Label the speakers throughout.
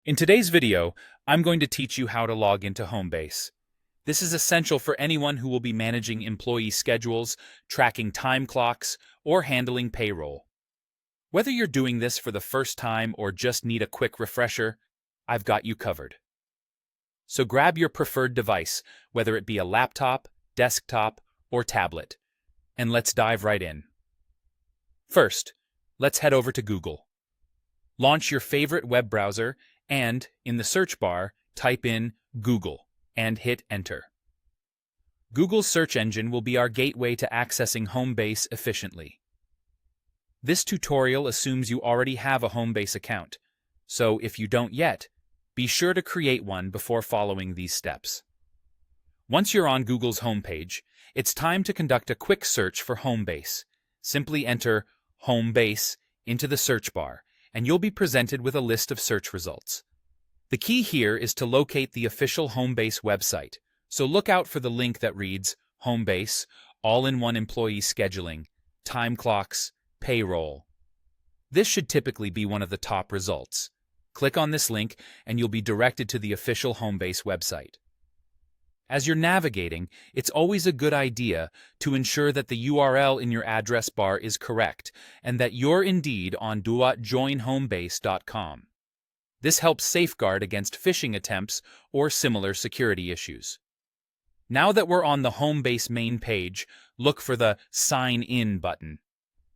Speaker 1: In today's video, I'm going to teach you how to log into Homebase. This is essential for anyone who will be managing employee schedules, tracking time clocks, or handling payroll. Whether you're doing this for the first time or just need a quick refresher, I've got you covered. So grab your preferred device, whether it be a laptop, desktop, or tablet, and let's dive right in. First, let's head over to Google. Launch your favorite web browser and, in the search bar, type in Google and hit Enter. Google's search engine will be our gateway to accessing Homebase efficiently. This tutorial assumes you already have a Homebase account, so if you don't yet, be sure to create one before following these steps. Once you're on Google's homepage, it's time to conduct a quick search for Homebase. Simply enter Homebase into the search bar, and you'll be presented with a list of search results. The key here is to locate the official Homebase website, so look out for the link that reads Homebase, all-in-one employee scheduling, time clocks, payroll. This should typically be one of the top results. Click on this link and you'll be directed to the official Homebase website. As you're navigating, it's always a good idea to ensure that the URL in your address bar is correct and that you're indeed on do.joinhomebase.com. This helps safeguard against phishing attempts or similar security issues. Now that we're on the Homebase main page, look for the Sign In button.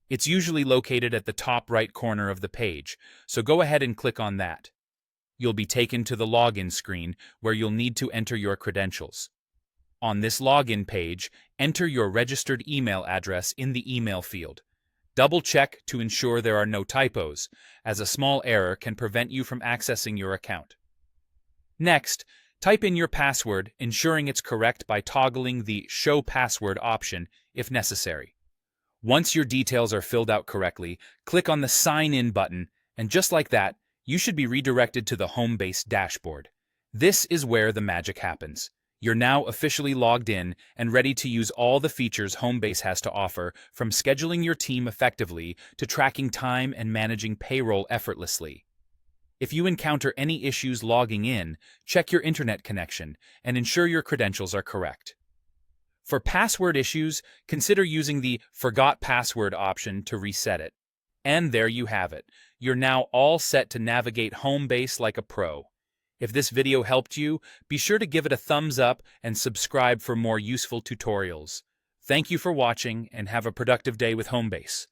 Speaker 1: It's usually located at the top right corner of the page, so go ahead and click on that. You'll be taken to the login screen where you'll need to enter your credentials. On this login page, enter your registered email address in the email field. Double-check to ensure there are no typos, as a small error can prevent you from accessing your account. Next, type in your password, ensuring it's correct by toggling the Show Password option if necessary. Once your details are filled out correctly, click on the Sign In button, and just like that, you should be redirected to the Homebase dashboard. This is where the magic happens. You're now officially logged in and ready to use all the features Homebase has to offer, from scheduling your team effectively to tracking time and managing payroll effortlessly. If you encounter any issues logging in, check your internet connection and ensure your credentials are correct. For password issues, consider using the Forgot Password option to reset it. And there you have it. You're now all set to navigate Homebase like a pro. If this video helped you, be sure to give it a thumbs up and subscribe for more useful tutorials. Thank you for watching and have a productive day with Homebase.